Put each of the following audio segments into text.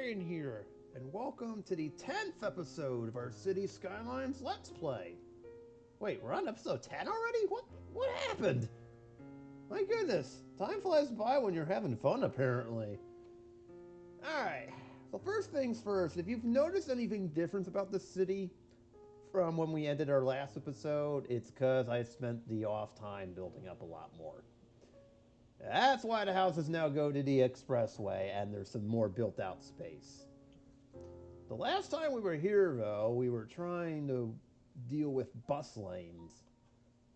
Brian here, and welcome to the 10th episode of our City Skylines Let's Play. Wait, we're on episode 10 already? What happened? My goodness, time flies by when you're having fun, apparently. Alright, so first things first, if you've noticed anything different about the city from when we ended our last episode, it's because I spent the off time building up a lot more. That's why the houses now go to the expressway, and there's some more built-out space. The last time we were here, though, we were trying to deal with bus lanes.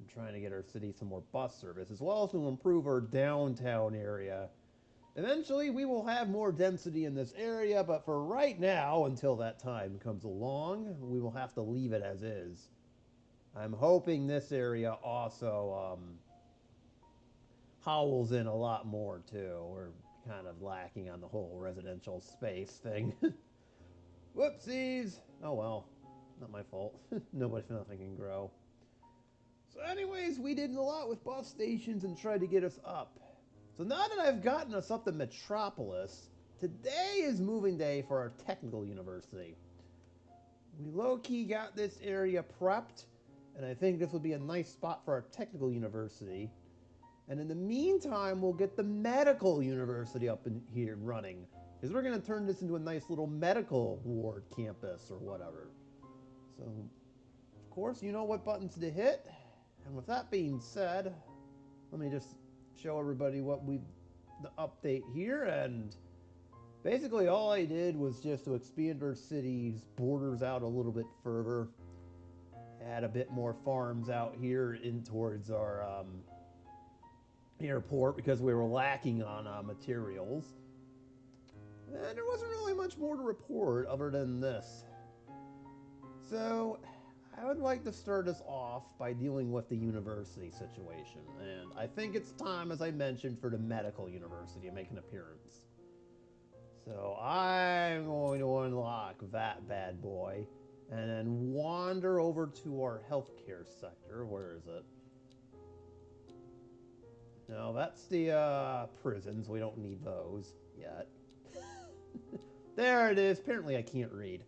I'm trying to get our city some more bus service, as well as to improve our downtown area. Eventually, we will have more density in this area, but for right now, until that time comes along, we will have to leave it as is. I'm hoping this area also, howls in a lot more, too. We're kind of lacking on the whole residential space thing. Whoopsies! Oh well. Not my fault. Nothing can grow. So anyways, we did a lot with bus stations and tried to get us up. So now that I've gotten us up to Metropolis, today is moving day for our technical university. We low-key got this area prepped, and I think this would be a nice spot for our technical university. And in the meantime, we'll get the medical university up in here running. Because we're going to turn this into a nice little medical ward campus or whatever. So, of course, you know what buttons to hit. And with that being said, let me just show everybody the update here. And basically all I did was just to expand our city's borders out a little bit further. Add a bit more farms out here in towards our airport because we were lacking on materials. And there wasn't really much more to report other than this. So, I would like to start us off by dealing with the university situation. And I think it's time, as I mentioned, for the medical university to make an appearance. So, I'm going to unlock that bad boy and then wander over to our healthcare sector. Where is it? No, that's the prisons. We don't need those yet. There it is. Apparently I can't read.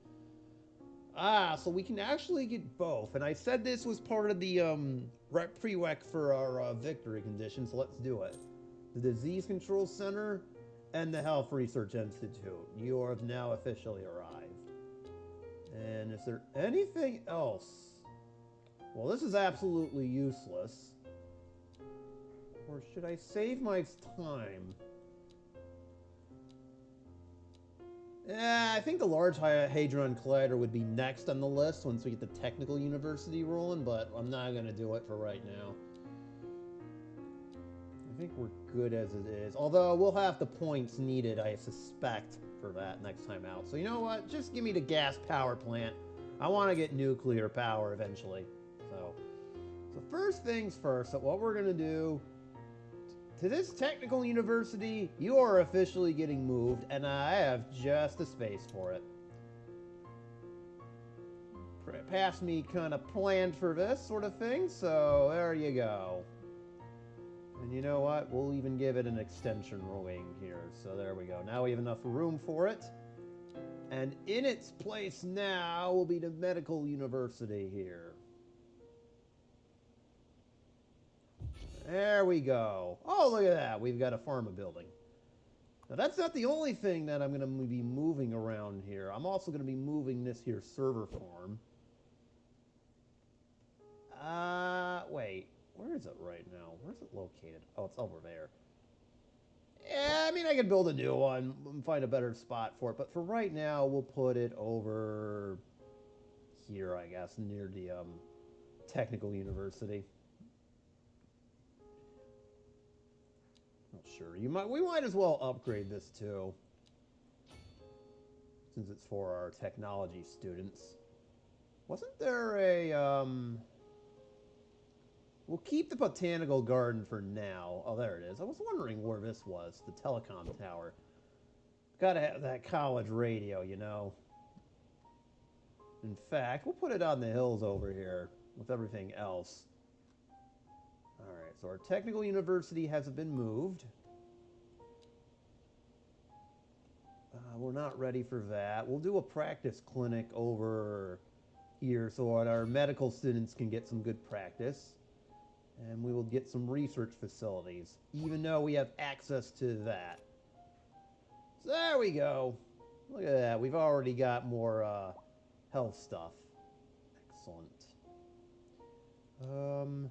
So we can actually get both. And I said this was part of the prereq for our victory condition, so let's do it. The Disease Control Center and the Health Research Institute. You have now officially arrived. And is there anything else? Well, this is absolutely useless. Or should I save my time? I think the Large Hadron Collider would be next on the list once we get the technical university rolling, but I'm not going to do it for right now. I think we're good as it is. Although, we'll have the points needed, I suspect, for that next time out. So you know what? Just give me the gas power plant. I want to get nuclear power eventually. So first things first, so what we're going to do... To this technical university, you are officially getting moved, and I have just the space for it. Past me kind of planned for this sort of thing, so there you go. And you know what? We'll even give it an extension wing here, so there we go. Now we have enough room for it. And in its place now will be the medical university here. There we go. Oh, look at that. We've got a pharma building. Now, that's not the only thing that I'm going to be moving around here. I'm also going to be moving this here server farm. Wait. Where is it right now? Where's it located? Oh, it's over there. Yeah, I mean, I could build a new one and find a better spot for it. But for right now, we'll put it over here, I guess, near the technical university. Sure, we might as well upgrade this too, since it's for our technology students. Wasn't there a we'll keep the botanical garden for now. Oh, there it is. I was wondering where this was, the telecom tower. Gotta have that college radio, you know. In fact, we'll put it on the hills over here with everything else. Alright, so our technical university has been moved. We're not ready for that. We'll do a practice clinic over here so that our medical students can get some good practice. And we will get some research facilities, even though we have access to that. So there we go. Look at that. We've already got more health stuff. Excellent. Hold on.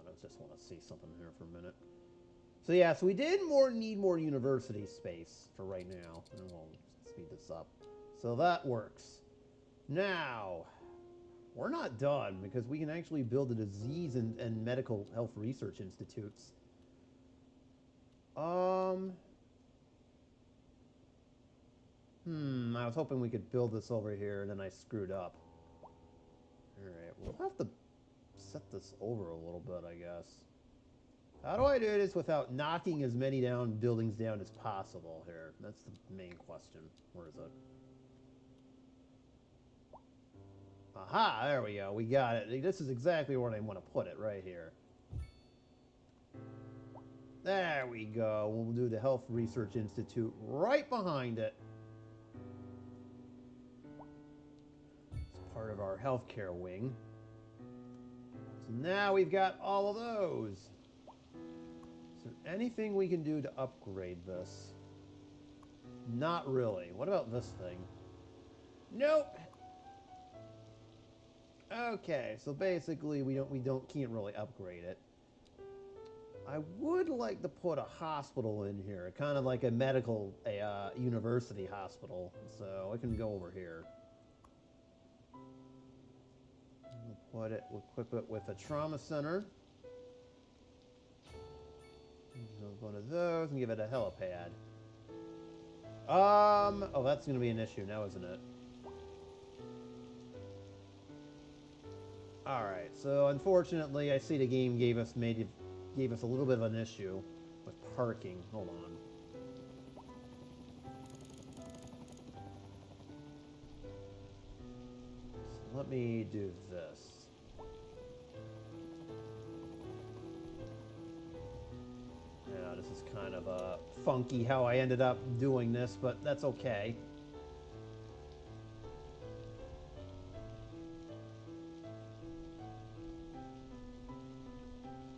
I just want to see something here for a minute. So yeah, so we did need more university space for right now. And we'll speed this up. So that works. Now, we're not done because we can actually build a disease and medical health research institutes. I was hoping we could build this over here, and then I screwed up. Alright, we'll have to set this over a little bit, I guess. How do I do this without knocking as many buildings down as possible here? That's the main question. Where is it? Aha, there we go. We got it. This is exactly where I want to put it, right here. There we go. We'll do the Health Research Institute right behind it. It's part of our healthcare wing. So now we've got all of those. Is there anything we can do to upgrade this? Not really. What about this thing? Nope. Okay, so basically we can't really upgrade it. I would like to put a hospital in here, kind of like a university hospital. So I can go over here. We'll equip it with a trauma center. One of those and give it a helipad. Oh, that's going to be an issue now, isn't it? Alright, so unfortunately, I see the game gave us a little bit of an issue with parking. Hold on. So let me do this. Yeah, this is kind of funky how I ended up doing this, but that's okay.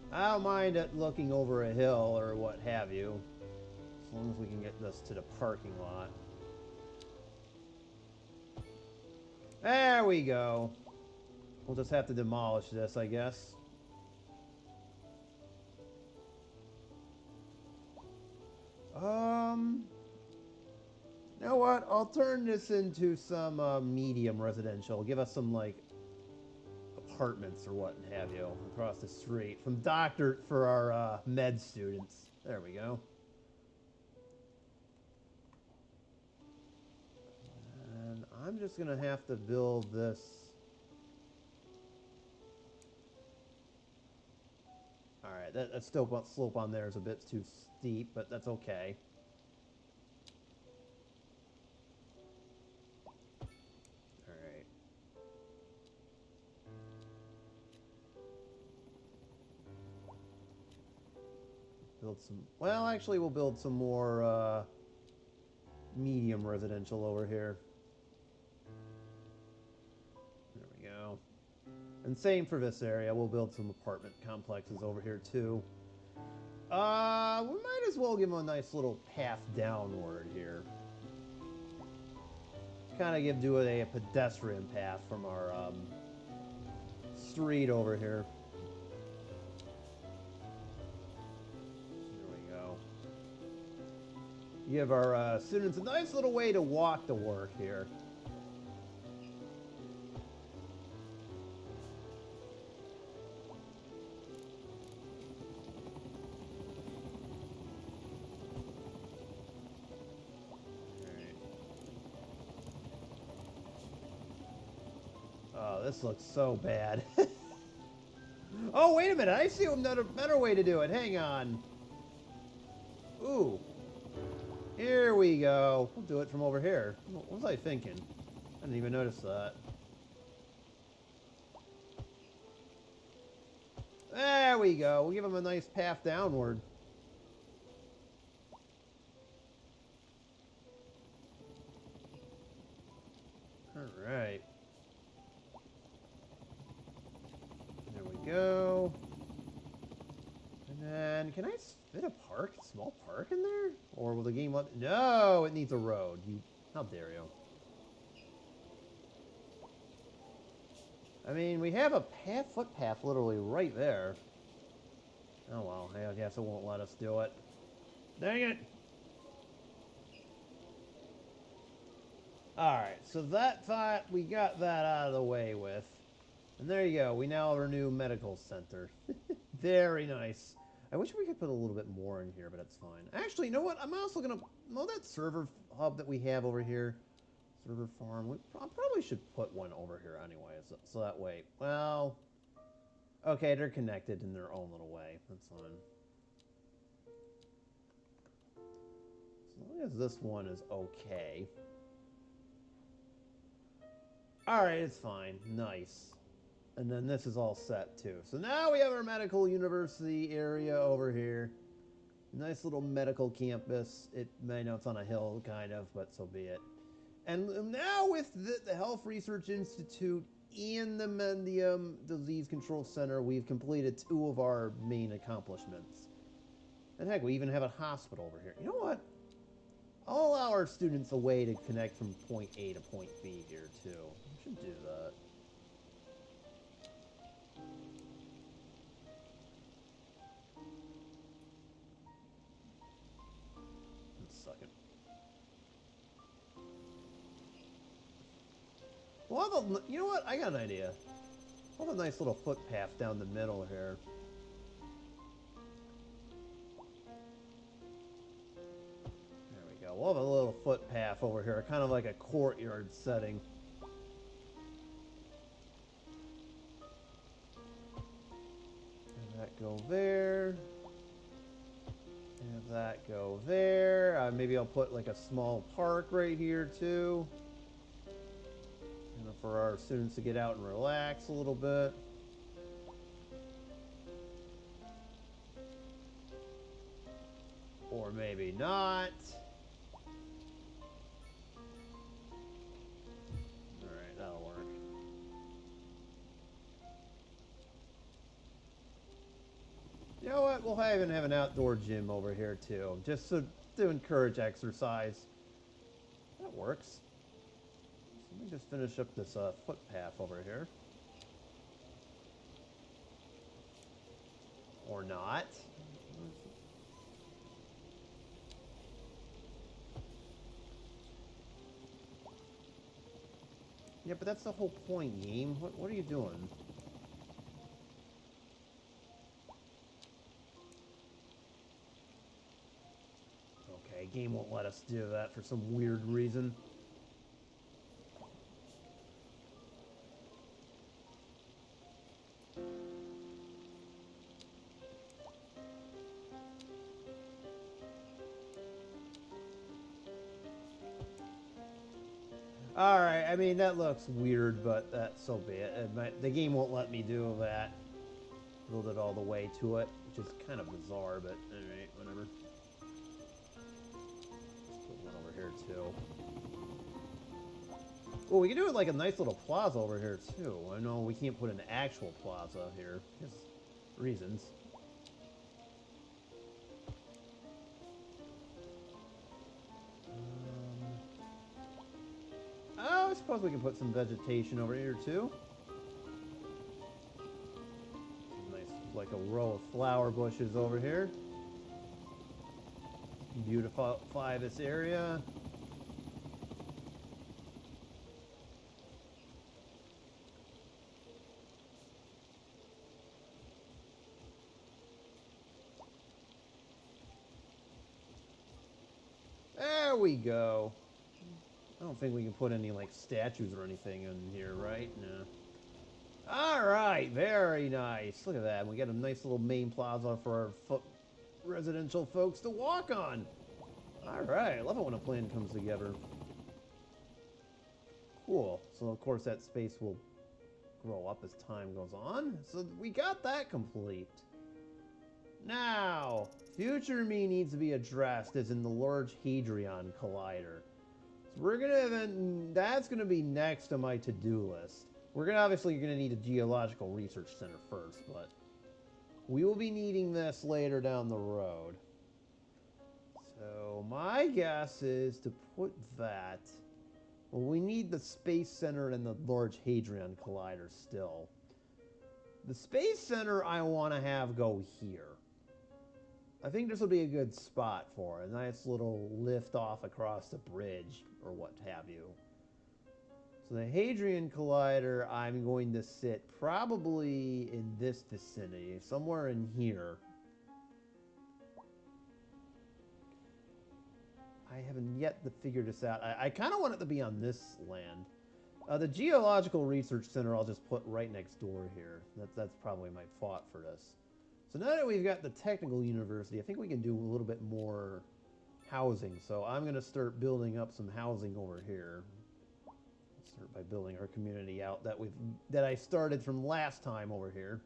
I don't mind it looking over a hill or what have you, as long as we can get this to the parking lot. There we go. We'll just have to demolish this, I guess. You know what? I'll turn this into some medium residential. Give us some, like, apartments or what have you across the street for our med students. There we go. And I'm just gonna have to build this. All right, that slope on there is a bit too steep, but that's okay. Well, actually, we'll build some more medium residential over here. There we go. And same for this area. We'll build some apartment complexes over here, too. We might as well give them a nice little path downward here. Kind of do a pedestrian path from our street over here. Give our students a nice little way to walk to work here. Oh, this looks so bad. Oh, wait a minute. I see another better way to do it. Hang on. Ooh. Here we go. We'll do it from over here. What was I thinking? I didn't even notice that. There we go. We'll give them a nice path downward. Alright. There we go. And then, can I fit a park, small park in there? Or will the game let... No, it needs a road. How dare you. I mean, we have a footpath literally right there. Oh well, I guess it won't let us do it. Dang it! Alright, so we got that out of the way with. And there you go, we now have our new medical center. Very nice. I wish we could put a little bit more in here, but it's fine. Actually, you know what? I'm also going to... Well, that server hub that we have over here, server farm, I probably should put one over here anyway, so that way... Well... Okay, they're connected in their own little way. That's fine. As long as this one is okay. Alright, it's fine. Nice. And then this is all set too. So now we have our medical university area over here. Nice little medical campus. I know it's on a hill, kind of, but so be it. And now with the Health Research Institute and the Mendium Disease Control Center, we've completed 2 of our main accomplishments. And heck, we even have a hospital over here. You know what? I'll allow our students a way to connect from point A to point B here, too. We should do that. Well, you know what? I got an idea. We'll have a nice little footpath down the middle here. There we go. We'll have a little footpath over here, kind of like a courtyard setting. Have that go there. Have that go there. Maybe I'll put like a small park right here too. For our students to get out and relax a little bit. Or maybe not. Alright, that'll work. You know what? We'll even have an outdoor gym over here too, just to encourage exercise. That works. Let me just finish up this footpath over here. Or not. Yeah, but that's the whole point, game. What are you doing? Okay, game won't let us do that for some weird reason. Alright, I mean, that looks weird, but that's so be it. The game won't let me do that. Build it all the way to it, which is kind of bizarre, but alright, whatever. Let's put one over here, too. Oh, we can do it like a nice little plaza over here, too. I know we can't put an actual plaza here, because reasons. I suppose we can put some vegetation over here too. Nice, like a row of flower bushes over here. Beautify this area. There we go. I don't think we can put any, like, statues or anything in here, right? No. Alright, very nice. Look at that. We got a nice little main plaza for our residential folks to walk on. Alright, I love it when a plan comes together. Cool. So, of course, that space will grow up as time goes on. So, we got that complete. Now, future me needs to be addressed as in the Large Hadron Collider. We're gonna that's gonna be next on my to-do list. We're obviously gonna need a geological research center first, but we will be needing this later down the road. So my guess is to put that. Well, we need the Space Center and the Large Hadron Collider still. The Space Center I want to have go here. I think this will be a good spot for it. A nice little lift off across the bridge or what have you. So the Hadron Collider I'm going to sit probably in this vicinity, somewhere in here. I haven't yet to figure this out. I kind of want it to be on this land. The Geological Research Center I'll just put right next door here. That's probably my thought for this. So now that we've got the Technical University, I think we can do a little bit more housing. So I'm going to start building up some housing over here. Let's start by building our community out that I started from last time over here.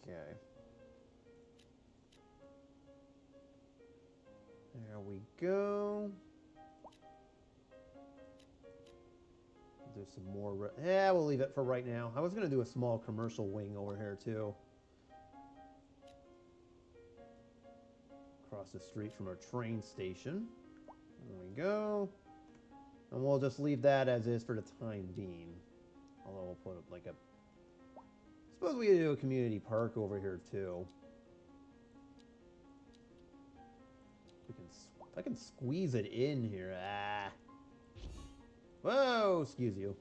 Okay. There we go. Do some more. Yeah, we'll leave it for right now. I was going to do a small commercial wing over here, too. Across the street from our train station. There we go. And we'll just leave that as is for the time being. Although we'll put up like a... Suppose we could do a community park over here, too. If I can squeeze it in here. Ah. Whoa, excuse you.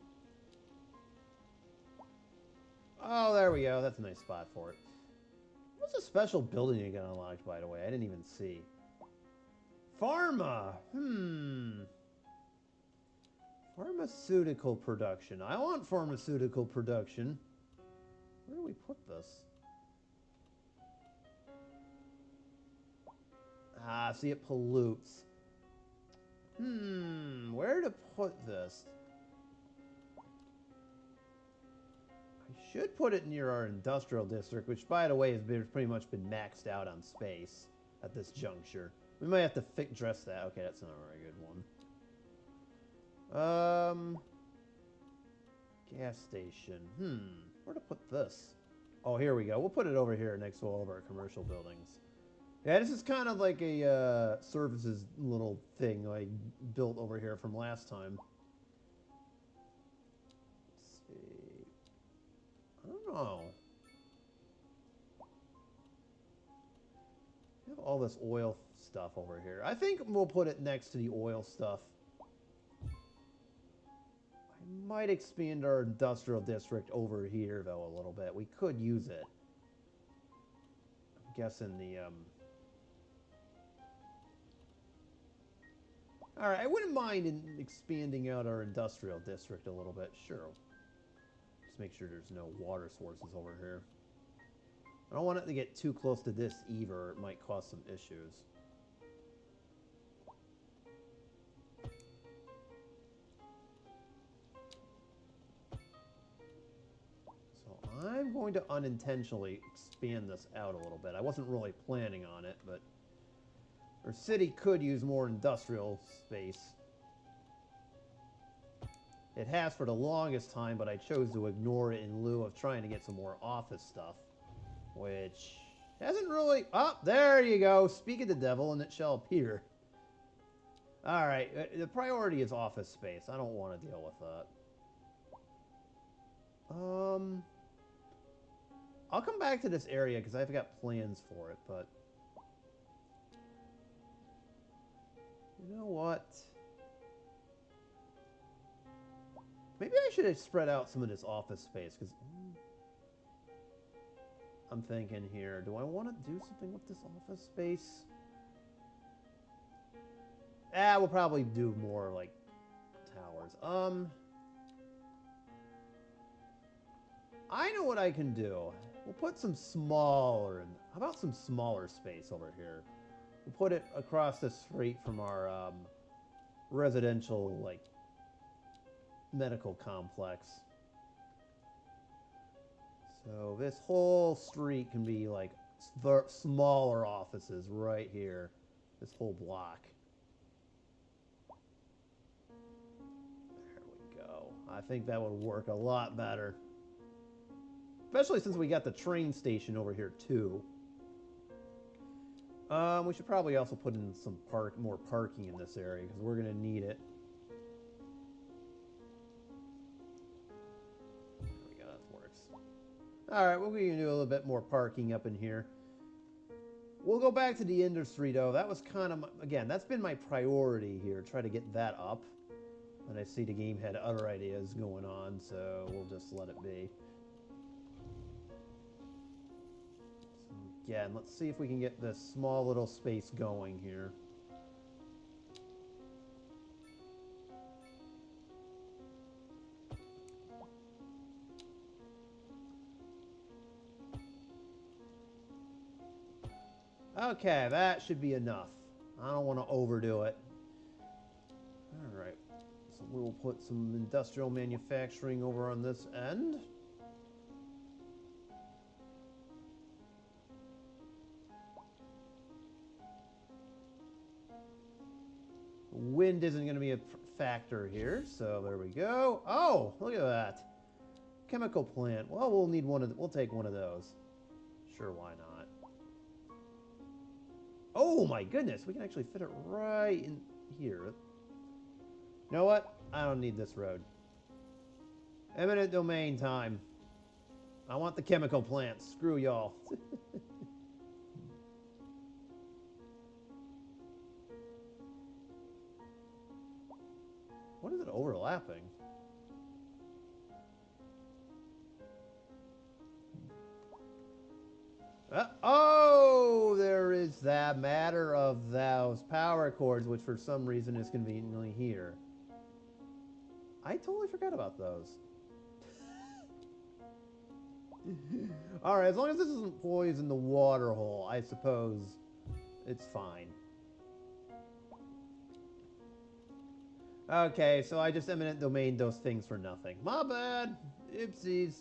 Oh, there we go. That's a nice spot for it. What's a special building you got unlocked, by the way? I didn't even see. Pharma. Pharmaceutical production. I want pharmaceutical production. Where do we put this? Ah, see, it pollutes. Where to put this? I should put it near our industrial district, which, by the way, has pretty much been maxed out on space at this juncture. We might have to dress that. Okay, that's not a very good one. Gas station. Where to put this? Oh, here we go. We'll put it over here next to all of our commercial buildings. Yeah, this is kind of like a services little thing I built over here from last time. Let's see. I don't know. We have all this oil stuff over here. I think we'll put it next to the oil stuff. I might expand our industrial district over here, though, a little bit. We could use it. I'm guessing the... Alright, I wouldn't mind expanding out our industrial district a little bit, sure. Just make sure there's no water sources over here. I don't want it to get too close to this either, it might cause some issues. So I'm going to unintentionally expand this out a little bit. I wasn't really planning on it, but... Our city could use more industrial space. It has for the longest time, but I chose to ignore it in lieu of trying to get some more office stuff. Which hasn't really... Oh, there you go. Speak of the devil, and it shall appear. Alright, the priority is office space. I don't want to deal with that. I'll come back to this area, because I've got plans for it, but... You know what? Maybe I should have spread out some of this office space, because... I'm thinking here, do I want to do something with this office space? We'll probably do more, like, towers. I know what I can do. We'll put some smaller... How about some smaller space over here? We'll put it across the street from our residential, like, medical complex. So this whole street can be like smaller offices right here. This whole block. There we go. I think that would work a lot better. Especially since we got the train station over here too. We should probably also put in some more parking in this area because we're gonna need it. There we go, that works. Alright, we're gonna do a little bit more parking up in here. We'll go back to the industry though. That was kind of, again, that's been my priority here. Try to get that up. And I see the game had other ideas going on, so we'll just let it be. So again, let's see if we can get this small little space going here. Okay, that should be enough. I don't want to overdo it. Alright, so we will put some industrial manufacturing over on this end. Wind isn't going to be a factor here, so there we go. Oh, look at that. Chemical plant. Well, we'll need one of we'll take one of those. Sure, why not? Oh my goodness, we can actually fit it right in here. You know what? I don't need this road. Eminent domain time. I want the chemical plants. Screw y'all. What is it overlapping? Oh, there is that matter of those power cords, which for some reason is conveniently here. I totally forgot about those. Alright, as long as this doesn't poison the water hole, I suppose it's fine. Okay, so I just eminent domained those things for nothing. My bad. Oopsies.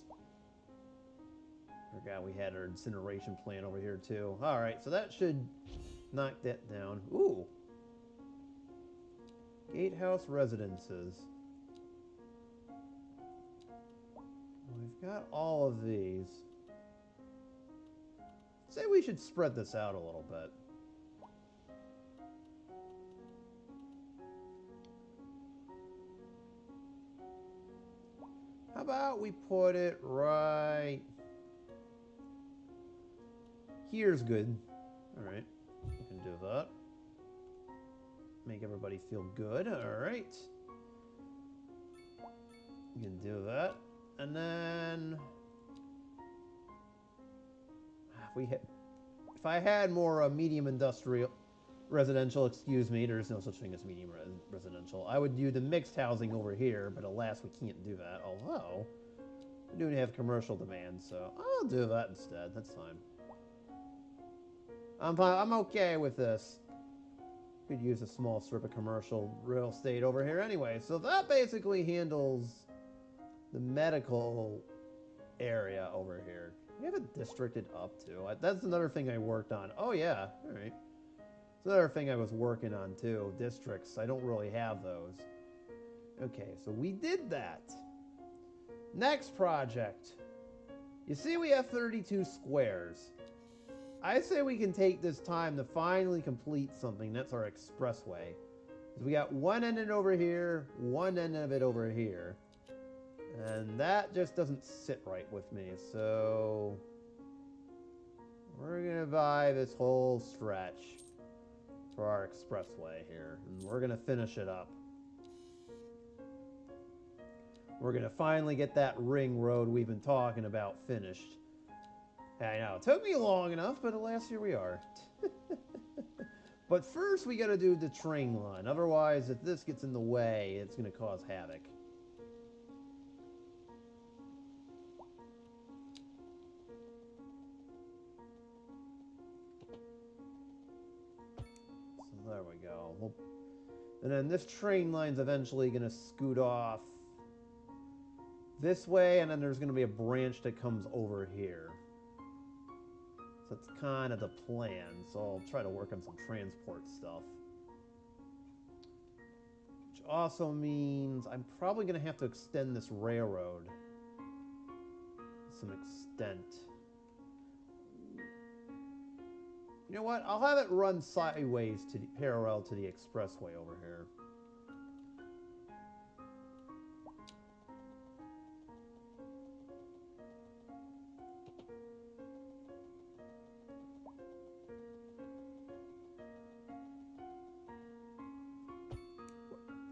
Forgot we had our incineration plant over here too. Alright, so that should knock that down. Ooh. Gatehouse residences. We've got all of these. Say we should spread this out a little bit. How about we put it right... Here's good. Alright. We can do that. Make everybody feel good. Alright. We can do that. And then... If I had more medium industrial... Residential, excuse me. There's no such thing as medium residential. I would do the mixed housing over here, but alas, we can't do that. Although, we do have commercial demand, so I'll do that instead. That's fine. I'm fine. I'm okay with this. Could use a small strip of commercial real estate over here anyway. So that basically handles the medical area over here. We have it districted up too. That's another thing I worked on. Oh yeah, all right. It's another thing I was working on too. Districts. I don't really have those. Okay, so we did that. Next project. You see, we have 32 squares. I say we can take this time to finally complete something. That's our expressway. We got one end of it over here, one end of it over here. And that just doesn't sit right with me. So we're going to buy this whole stretch for our expressway here. And we're going to finish it up. We're going to finally get that ring road we've been talking about finished. I know, it took me long enough, but alas, here we are. But first, we got to do the train line. Otherwise, if this gets in the way, it's going to cause havoc. So there we go. And then this train line's eventually going to scoot off this way, and then there's going to be a branch that comes over here. So that's kind of the plan. So I'll try to work on some transport stuff. Which also means I'm probably going to have to extend this railroad to some extent. You know what? I'll have it run sideways to parallel to the expressway over here.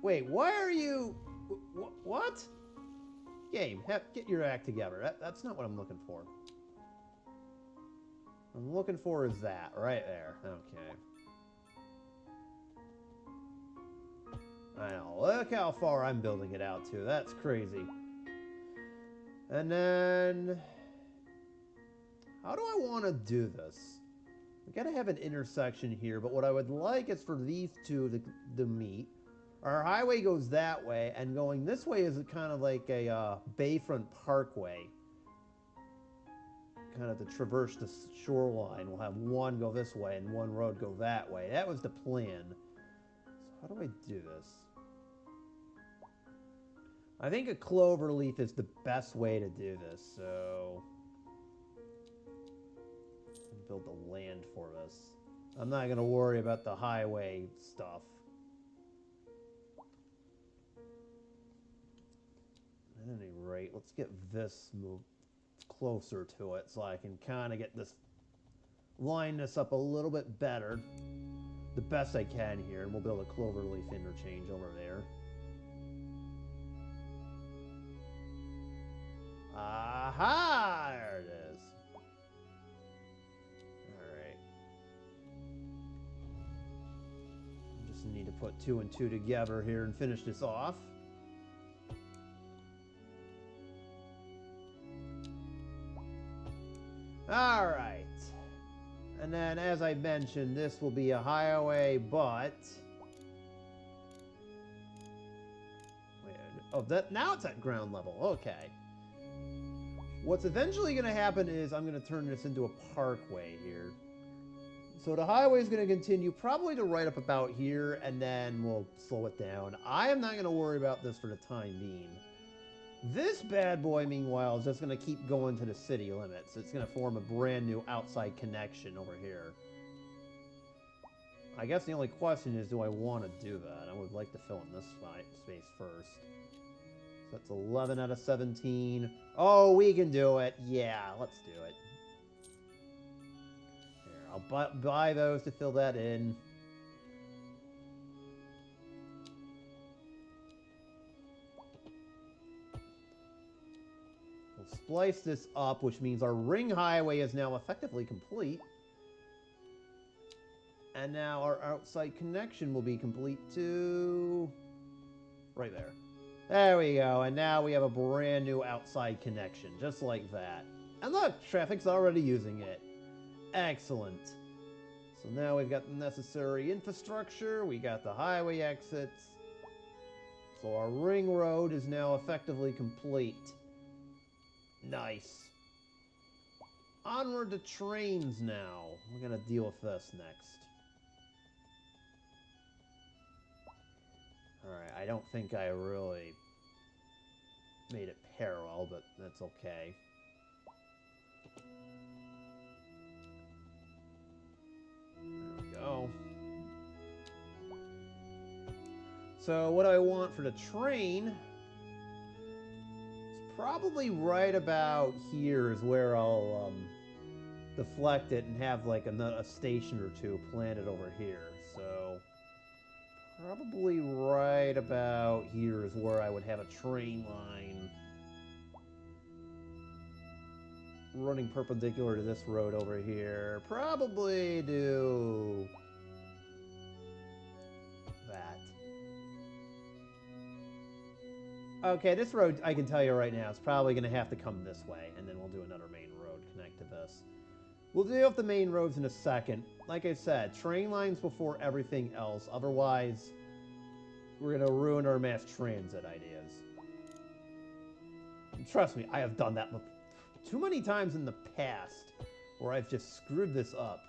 Wait, why are you... What? Game, get your act together. That's not what I'm looking for. What I'm looking for is that, right there. Okay. I know, look how far I'm building it out to. That's crazy. And then... how do I want to do this? We gotta have an intersection here, but what I would like is for these two to meet. Our highway goes that way, and going this way is kind of like a Bayfront Parkway. Kind of to traverse the shoreline. We'll have one go this way and one road go that way. That was the plan. So how do I do this? I think a clover leaf is the best way to do this, so... build the land for us. I'm not going to worry about the highway stuff. At any rate, let's get this moved closer to it so I can kind of get this, line this up a little bit better, the best I can here, and we'll build a cloverleaf interchange over there. Aha! There it is. Alright. Just need to put 2 and 2 together here and finish this off. Alright. And then, as I mentioned, this will be a highway, but... wait, oh, now it's at ground level. Okay. What's eventually going to happen is I'm going to turn this into a parkway here. So the highway is going to continue probably to right up about here, and then we'll slow it down. I am not going to worry about this for the time being. This bad boy, meanwhile, is just going to keep going to the city limits. It's going to form a brand new outside connection over here. I guess the only question is, do I want to do that? I would like to fill in this space first. So that's 11 out of 17. Oh, we can do it. Yeah, let's do it. Here, I'll buy those to fill that in. Splice this up, which means our ring highway is now effectively complete. And now our outside connection will be complete too. Right there. There we go. And now we have a brand new outside connection, just like that. And look, traffic's already using it. Excellent. So now we've got the necessary infrastructure. We got the highway exits. So our ring road is now effectively complete. Nice. Onward to trains now. We're going to deal with this next. Alright, I don't think I really made it parallel, but that's okay. There we go. So what do I want for the train? Probably right about here is where I'll deflect it and have like a station or two planted over here. So probably right about here is where I would have a train line running perpendicular to this road over here. Probably do that. Okay, this road, I can tell you right now, is probably going to have to come this way, and then we'll do another main road connect to this. We'll deal with the main roads in a second. Like I said, train lines before everything else. Otherwise, we're going to ruin our mass transit ideas. Trust me, I have done that too many times in the past where I've just screwed this up.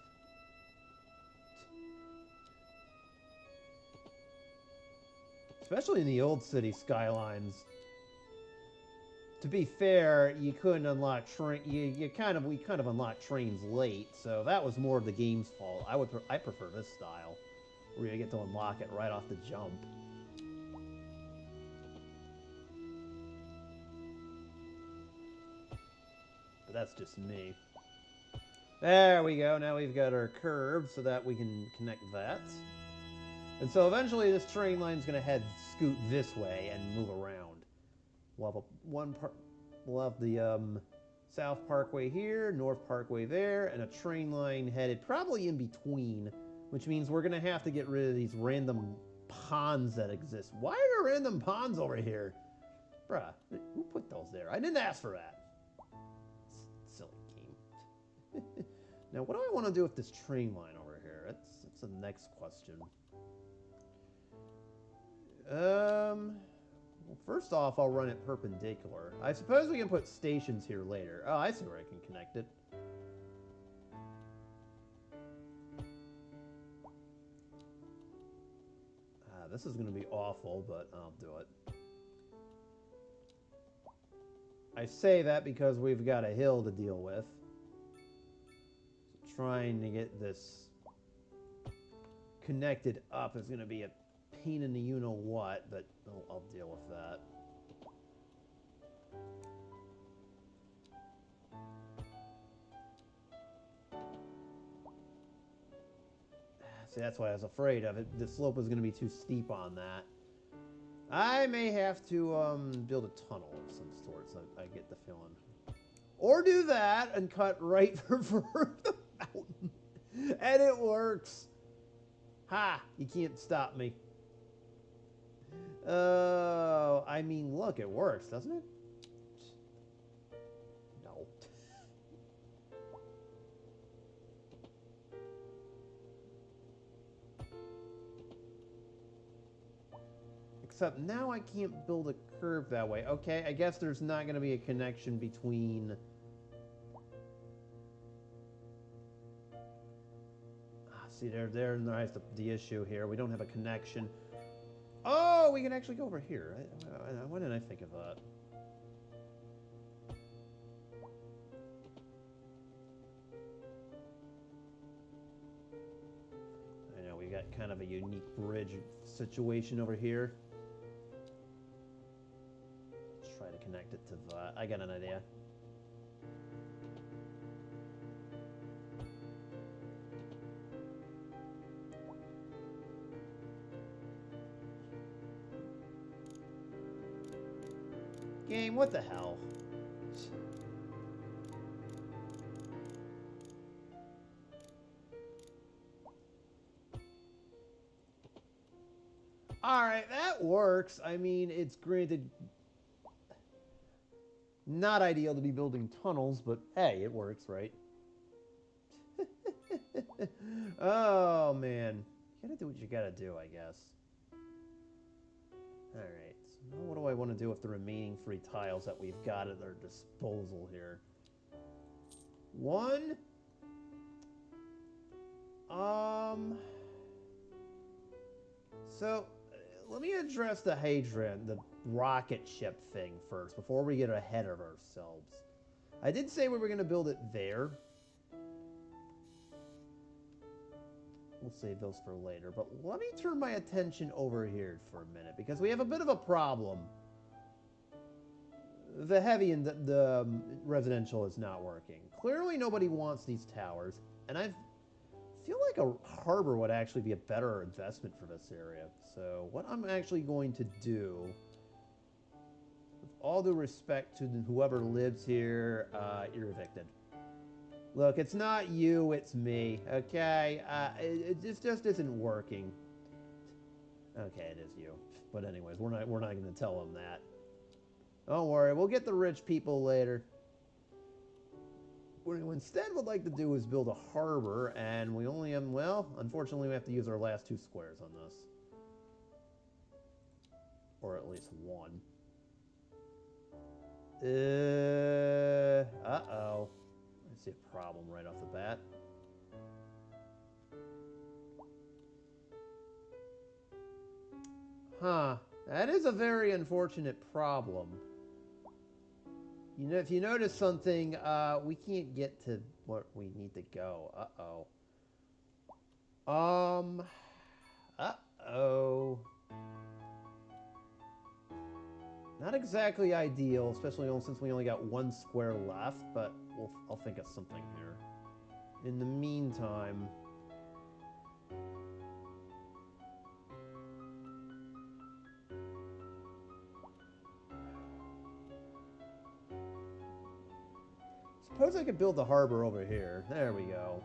Especially in the old city Skylines. To be fair, you couldn't unlock we kind of unlocked trains late, so that was more of the game's fault. I prefer this style, where you get to unlock it right off the jump. But that's just me. There we go. Now we've got our curve so that we can connect that. And so eventually this train line's going to scoot this way and move around. We'll have the South Parkway here, North Parkway there, and a train line headed probably in between, which means we're going to have to get rid of these random ponds that exist. Why are there random ponds over here? Bruh, who put those there? I didn't ask for that. Silly game. Now, what do I want to do with this train line over here? That's the next question. Well, first off, I'll run it perpendicular. I suppose we can put stations here later. Oh, I see where I can connect it. This is going to be awful, but I'll do it. I say that because we've got a hill to deal with. So trying to get this connected up is going to be a pain in the you-know-what, but I'll deal with that. See, that's why I was afraid of it. The slope was going to be too steep on that. I may have to build a tunnel of some sort, so I get the feeling. Or do that and cut right for the mountain. And it works. Ha! You can't stop me. Oh, I mean, look, it works, doesn't it? No. Except now I can't build a curve that way. Okay, I guess there's not going to be a connection between... See, there's the issue here. We don't have a connection. Oh, we can actually go over here. Why didn't I think of that? I know, we got kind of a unique bridge situation over here. Let's try to connect it to that. I got an idea. Game, what the hell? Alright, that works. I mean, it's granted not ideal to be building tunnels, but hey, it works, right? Oh, man. You gotta do what you gotta do, I guess. Alright. Now what do I want to do with the remaining 3 tiles that we've got at our disposal here? One. So, let me address the Hadron, the rocket ship thing first, before we get ahead of ourselves. I did say we were going to build it there. We'll save those for later, but let me turn my attention over here for a minute, because we have a bit of a problem. The heavy and the residential is not working. Clearly nobody wants these towers, and I feel like a harbor would actually be a better investment for this area. So what I'm actually going to do, with all due respect to whoever lives here, you're evicted. Look, it's not you, it's me, okay? It just isn't working. Okay, it is you. But anyways, we're not going to tell them that. Don't worry, we'll get the rich people later. What we instead would like to do is build a harbor, and we only have, well, unfortunately we have to use our last 2 squares on this. Or at least one. Uh-oh. I see a problem right off the bat. Huh. That is a very unfortunate problem. You know, if you notice something, we can't get to where we need to go. Uh-oh. Uh-oh. Not exactly ideal, especially since we only got one square left, but I'll think of something here. In the meantime... Suppose I could build the harbor over here. There we go.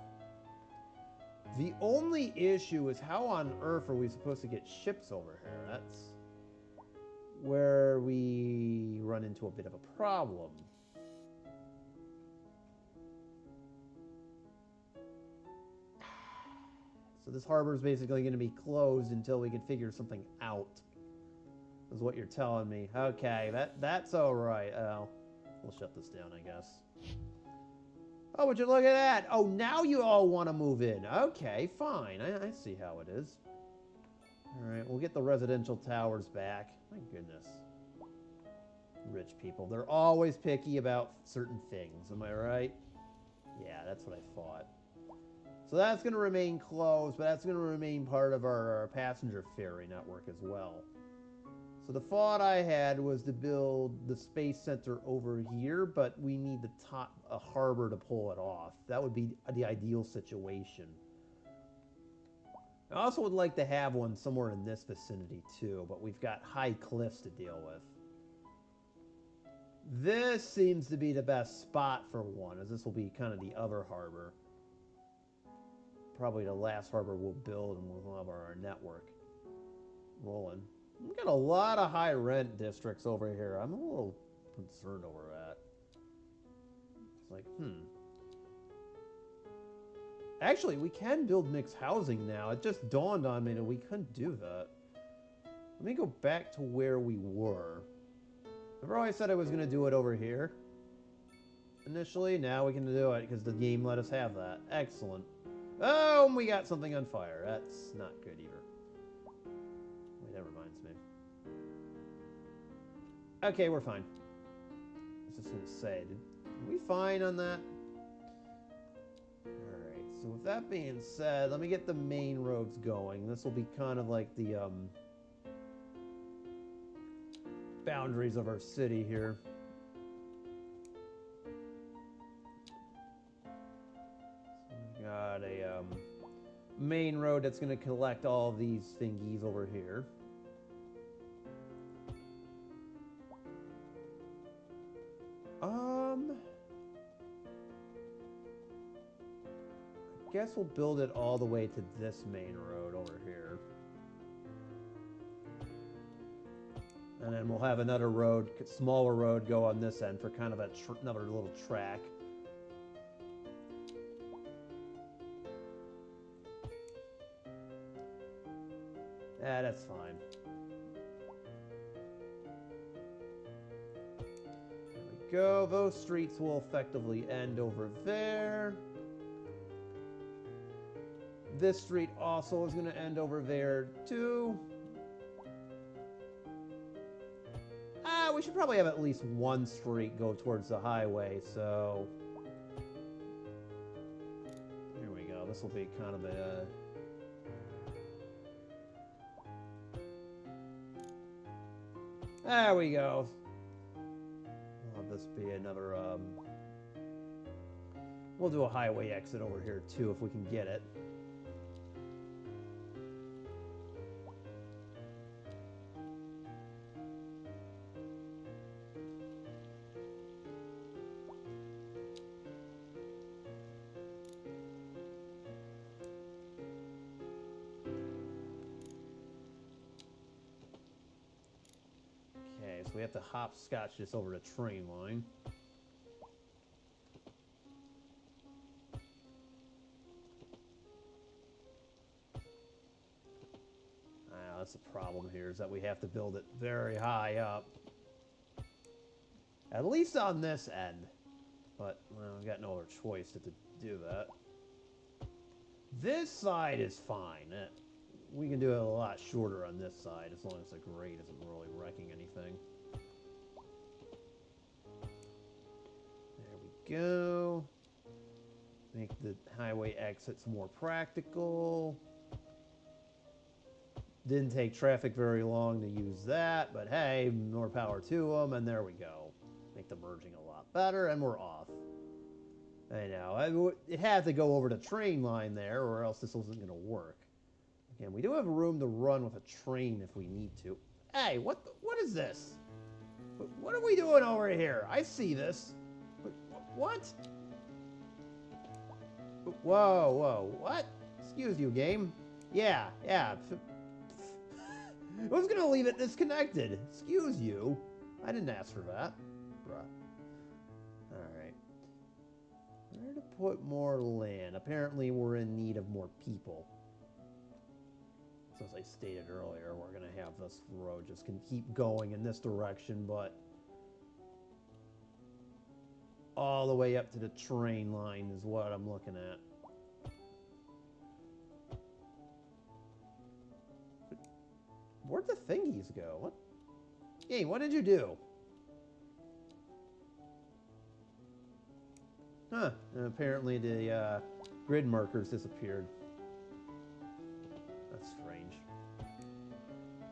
The only issue is how on earth are we supposed to get ships over here? That's where we run into a bit of a problem. So this harbor is basically going to be closed until we can figure something out. Is what you're telling me. Okay, that's all right. We'll shut this down, I guess. Oh, would you look at that? Oh, now you all want to move in. Okay, fine. I see how it is. All right, we'll get the residential towers back. My goodness. Rich people. They're always picky about certain things. Am I right? Yeah, that's what I thought. So that's going to remain closed, but that's going to remain part of our passenger ferry network as well. So the thought I had was to build the space center over here, but we need a harbor to pull it off. That would be the ideal situation. I also would like to have one somewhere in this vicinity too, but we've got high cliffs to deal with. This seems to be the best spot for one, as this will be kind of the other harbor. Probably the last harbor we'll build, and we'll have our network rolling. We've got a lot of high rent districts over here. I'm a little concerned over that. It's like, Actually, we can build mixed housing now. It just dawned on me that we couldn't do that. Let me go back to where we were. Remember I said I was going to do it over here? Initially, now we can do it because the game let us have that. Excellent. Oh, and we got something on fire. That's not good either. Wait, that reminds me. Okay, we're fine. I was just going to say, are we fine on that? Alright, so with that being said, let me get the main roads going. This will be kind of like the boundaries of our city here. Got a main road that's going to collect all these thingies over here. I guess we'll build it all the way to this main road over here. And then we'll have another road, smaller road, go on this end for kind of another little track. Yeah, that's fine. There we go. Those streets will effectively end over there. This street also is going to end over there, too. We should probably have at least one street go towards the highway, so... Here we go. This will be kind of a... There we go. I'll have this be another, We'll do a highway exit over here, too, if we can get it. We have to hopscotch this over the train line. That's the problem here, is that we have to build it very high up. At least on this end. But, well, I've got no other choice to do that. This side is fine. We can do it a lot shorter on this side, as long as the grade isn't really wrecking anything. There we go. Make the highway exits more practical. Didn't take traffic very long to use that, but hey, more power to them, and there we go. Make the merging a lot better, and we're off. I know. It had to go over the train line there, or else this wasn't going to work. Again, we do have room to run with a train if we need to. Hey, what is this? What are we doing over here? I see this. What? Whoa, what? Excuse you, game. Yeah. I was going to leave it disconnected. Excuse you. I didn't ask for that. Bruh. Alright. Where to put more land? Apparently we're in need of more people. So as I stated earlier, we're going to have this road just can keep going in this direction, but all the way up to the train line is what I'm looking at. Where'd the thingies go? What? Hey, what did you do? Huh. And apparently the grid markers disappeared. That's strange.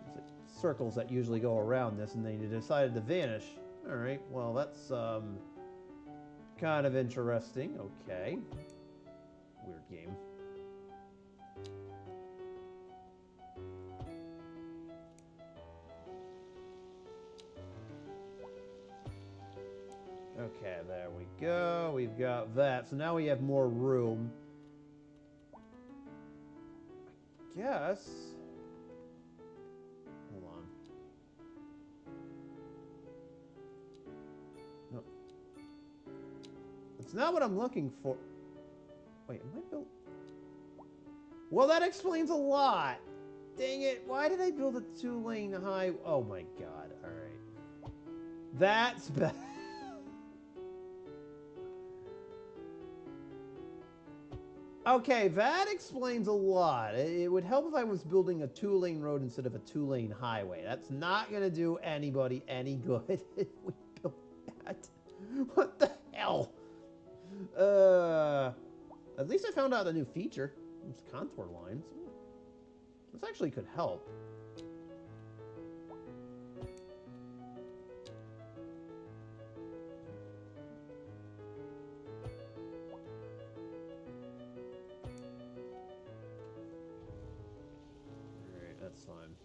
It's like circles that usually go around this, and they decided to vanish. Alright, well, that's kind of interesting. Okay. Weird game. Okay, there we go. We've got that. So now we have more room. I guess. Hold on. No. That's not what I'm looking for. Wait, am I built? Well, that explains a lot. Dang it. Why did I build a 2-lane high? Oh my god. Alright. That's better. Okay, that explains a lot. It would help if I was building a 2-lane road instead of a 2-lane highway. That's not going to do anybody any good if we build that. What the hell? At least I found out a new feature. Those contour lines. This actually could help. Fine.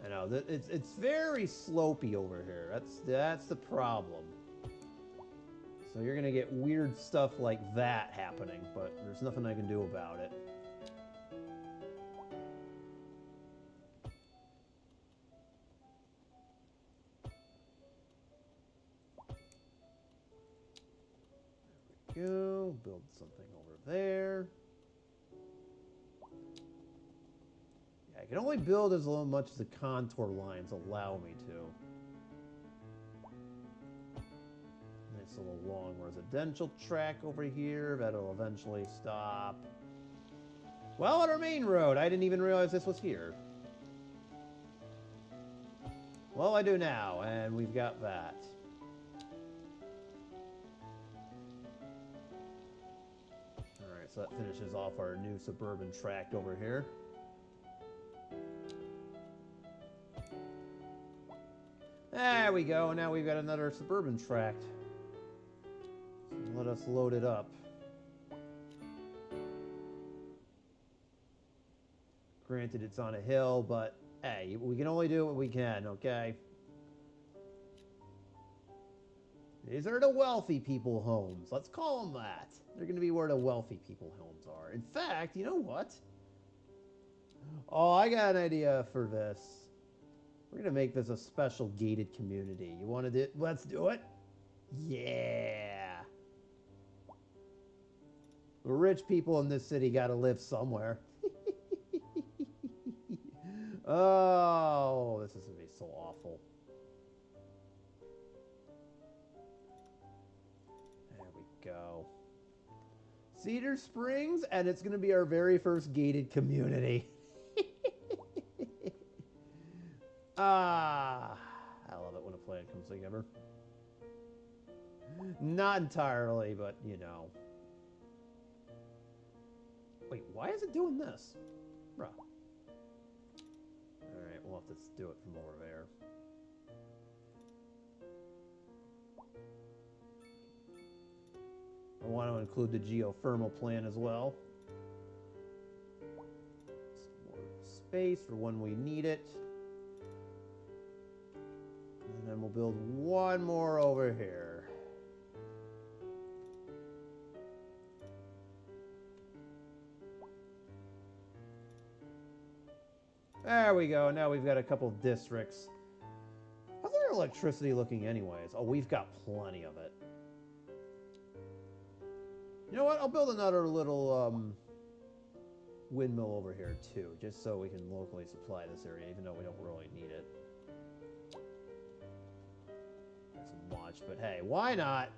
I know that it's very slopey over here. That's the problem. So you're gonna get weird stuff like that happening, but there's nothing I can do about it. There we go. Build something over there. I can only build as much as the contour lines allow me to. Nice little long residential track over here. That'll eventually stop. Well, on our main road. I didn't even realize this was here. Well, I do now, and we've got that. Alright, so that finishes off our new suburban tract over here. There we go. Now we've got another suburban tract. So let us load it up. Granted, it's on a hill, but hey, we can only do what we can, okay? These are the wealthy people homes. Let's call them that. They're going to be where the wealthy people homes are. In fact, you know what? Oh, I got an idea for this. We're going to make this a special gated community. You want to do it? Let's do it. Yeah. The rich people in this city got to live somewhere. Oh, this is going to be so awful. Cedar Springs, and it's going to be our very first gated community. I love it when a plan comes together. Not entirely, but you know. Wait, why is it doing this? Bruh. Alright, we'll have to do it from over there. I want to include the geothermal plan as well. Some more space for when we need it. And then we'll build one more over here. There we go. Now we've got a couple of districts. How's our electricity looking anyways? Oh, we've got plenty of it. You know what? I'll build another little windmill over here too, just so we can locally supply this area, even though we don't really need it. That's much, but hey, why not?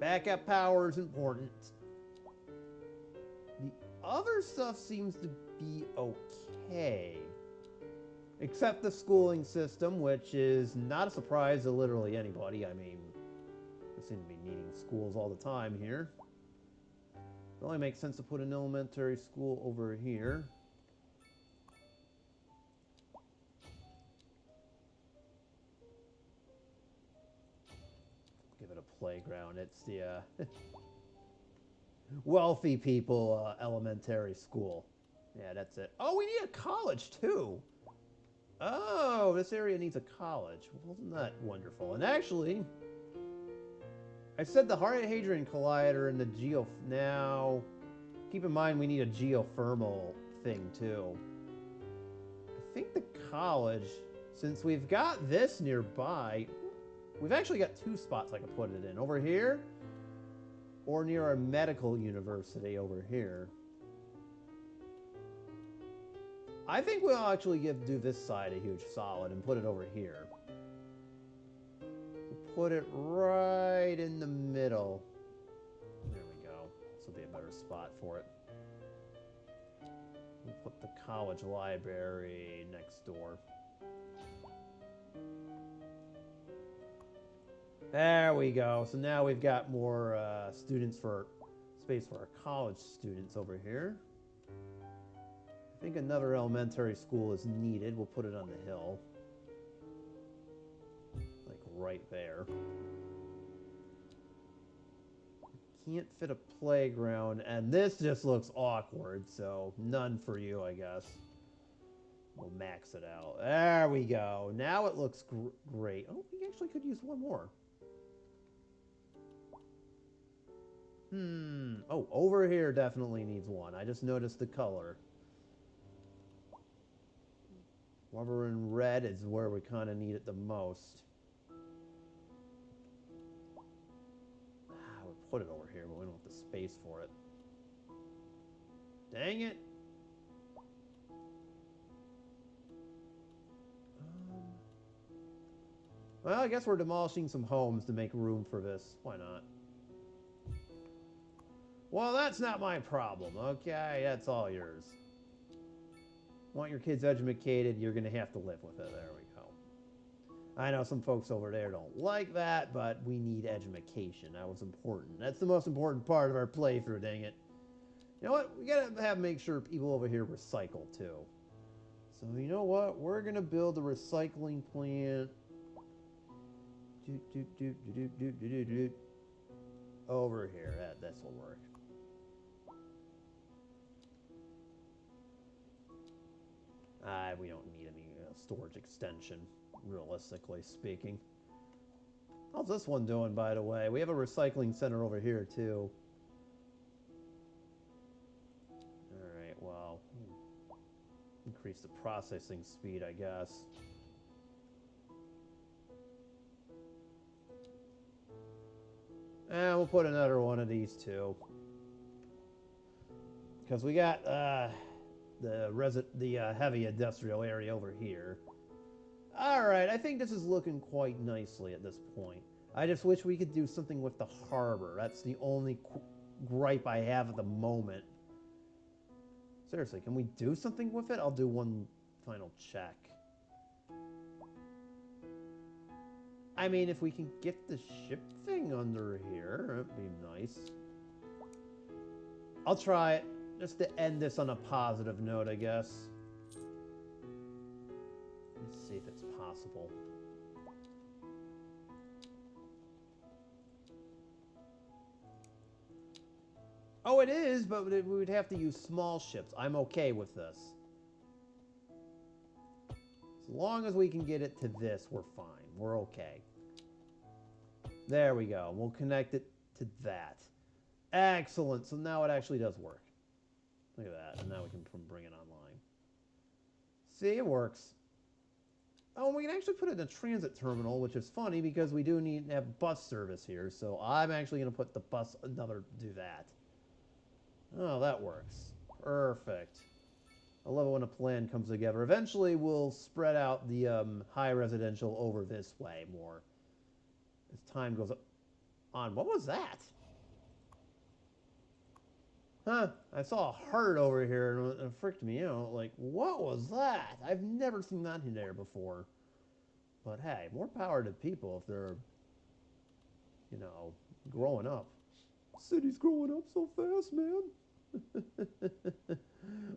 Backup power is important. The other stuff seems to be okay. Except the schooling system, which is not a surprise to literally anybody. I mean, we seem to be needing schools all the time here. It only makes sense to put an elementary school over here. Give it a playground. It's the wealthy people elementary school. Yeah, that's it. Oh, we need a college too. Oh, this area needs a college. Wasn't that wonderful? And actually, I said the Hadron Collider and the now, keep in mind we need a geothermal thing too. I think the college, since we've got this nearby, we've actually got two spots I could put it in. Over here, or near our medical university over here. I think we'll actually do this side a huge solid and put it over here. Put it right in the middle. There we go. This will be a better spot for it. We'll put the college library next door. There we go. So now we've got more space for our college students over here. I think another elementary school is needed. We'll put it on the hill. Right there. Can't fit a playground, and this just looks awkward, so none for you, I guess. We'll max it out. There we go. Now it looks great. Oh, we actually could use one more. Oh, over here definitely needs one. I just noticed the color. Rubber and red is where we kind of need it the most. Put it over here, but we don't have the space for it. Dang it! Well, I guess we're demolishing some homes to make room for this. Why not? Well, that's not my problem, okay? That's all yours. Want your kids educated, you're going to have to live with it. There we go. I know some folks over there don't like that, but we need education. That was important. That's the most important part of our playthrough, dang it. You know what? We gotta make sure people over here recycle, too. So, you know what? We're gonna build a recycling plant. Over here. This will work. We don't need any storage extension. Realistically speaking. How's this one doing, by the way? We have a recycling center over here, too. Alright, well. Increase the processing speed, I guess. And we'll put another one of these, too. Because we got the heavy industrial area over here. Alright, I think this is looking quite nicely at this point. I just wish we could do something with the harbor. That's the only gripe I have at the moment. Seriously, can we do something with it? I'll do one final check. I mean, if we can get the ship thing under here, that'd be nice. I'll try it, just to end this on a positive note, I guess. Let's see if it's possible. Oh, it is, but we would have to use small ships. I'm okay with this. As long as we can get it to this, we're fine. We're okay. There we go. We'll connect it to that. Excellent. So now it actually does work. Look at that. And now we can bring it online. See, it works. Oh, and we can actually put it in a transit terminal, which is funny because we do need to have bus service here. So I'm actually going to put the bus, do that. Oh, that works. Perfect. I love it when a plan comes together. Eventually, we'll spread out the high residential over this way more as time goes on. What was that? Huh? I saw a heart over here and it freaked me out. Like, what was that? I've never seen that in there before. But hey, more power to people if they're, you know, growing up. City's growing up so fast, man.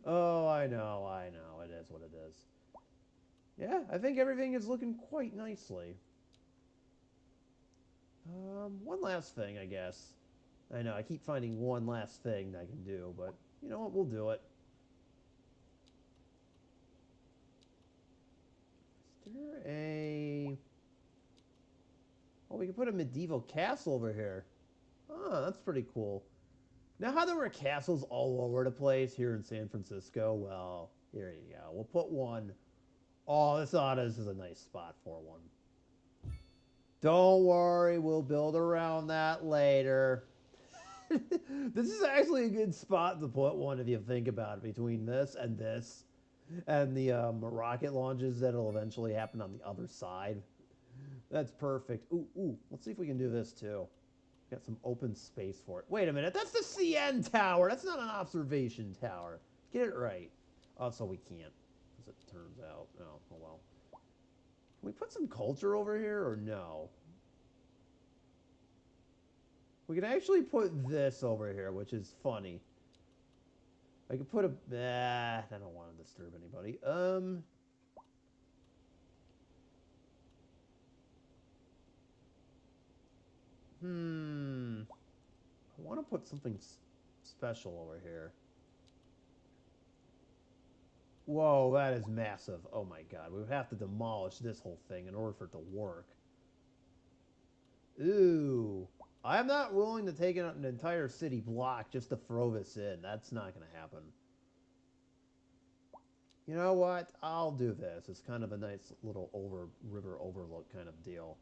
Oh, I know. It is what it is. Yeah, I think everything is looking quite nicely. One last thing, I guess. I know, I keep finding one last thing I can do, but you know what, we'll do it. Is there a... Oh, we can put a medieval castle over here. Oh, that's pretty cool. Now, how there were castles all over the place here in San Francisco, well, here you go. We'll put one. Oh, this is a nice spot for one. Don't worry, we'll build around that later. This is actually a good spot to put one if you think about it, between this and the rocket launches that'll eventually happen on the other side. That's perfect. Ooh, let's see if we can do this too. Got some open space for it. Wait a minute, that's the CN tower. That's not an observation tower. Get it right. Oh, so we can't, as it turns out. Oh well. Can we put some culture over here or no? We can actually put this over here, which is funny. I could put a... I don't want to disturb anybody. I want to put something special over here. Whoa, that is massive. Oh my god, we would have to demolish this whole thing in order for it to work. Ooh. I'm not willing to take an entire city block just to throw this in. That's not going to happen. You know what? I'll do this. It's kind of a nice little river overlook kind of deal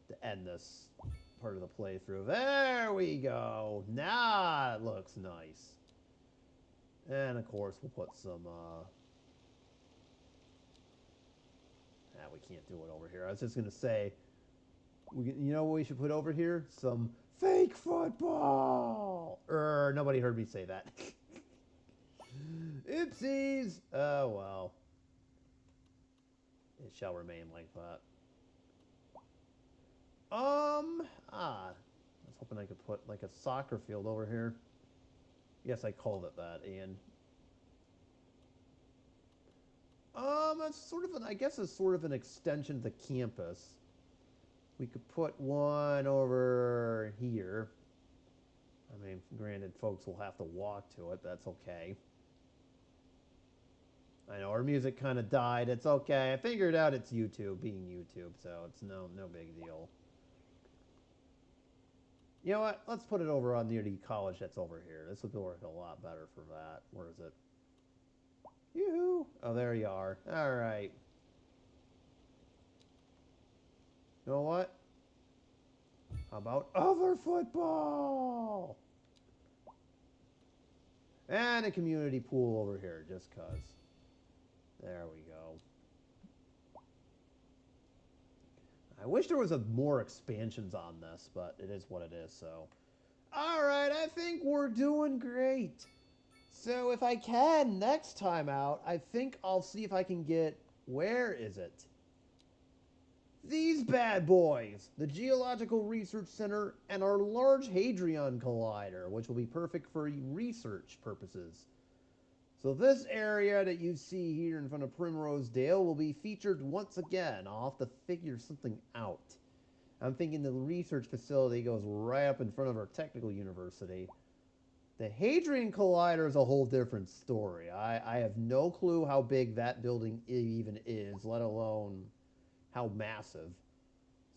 to end this part of the playthrough. There we go. Now it looks nice. And of course, we'll put some... we can't do it over here. I was just going to say... You know what we should put over here? Some fake football! Nobody heard me say that. Oopsies! Oh, well. It shall remain like that. I was hoping I could put, like, a soccer field over here. Yes, I called it that, Ian. It's sort of I guess it's sort of an extension of the campus. We could put one over here. I mean, granted, folks will have to walk to it. That's okay. I know our music kind of died. It's okay. I figured out it's YouTube, being YouTube, so it's no big deal. You know what? Let's put it over on near the college that's over here. This would work a lot better for that. Where is it? Yoo-hoo! Oh, there you are. All right. You know what? How about other football? And a community pool over here, just cuz. There we go. I wish there was more expansions on this, but it is what it is, so. All right, I think we're doing great. So if I can, next time out, I think I'll see if I can get... Where is it? These bad boys! The Geological Research Center and our Large Hadron Collider, which will be perfect for research purposes. So this area that you see here in front of Primrose Dale will be featured once again. I'll have to figure something out. I'm thinking the research facility goes right up in front of our technical university. The Hadron Collider is a whole different story. I have no clue how big that building even is, let alone how massive.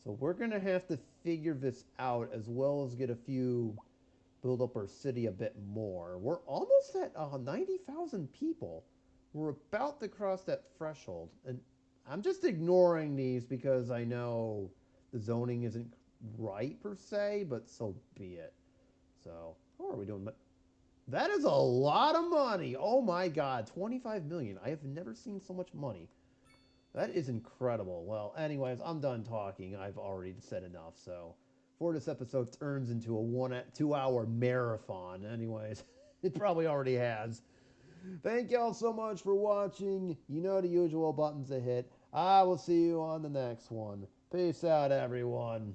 So we're going to have to figure this out as well as get a few, build up our city a bit more. We're almost at 90,000 people. We're about to cross that threshold. And I'm just ignoring these because I know the zoning isn't right per se, but so be it. So, how are we doing? That is a lot of money. Oh my God, 25 million. I have never seen so much money. That is incredible. Well, anyways, I'm done talking. I've already said enough. So, before this episode turns into a 2 hour marathon, anyways, it probably already has. Thank y'all so much for watching. You know the usual buttons to hit. I will see you on the next one. Peace out, everyone.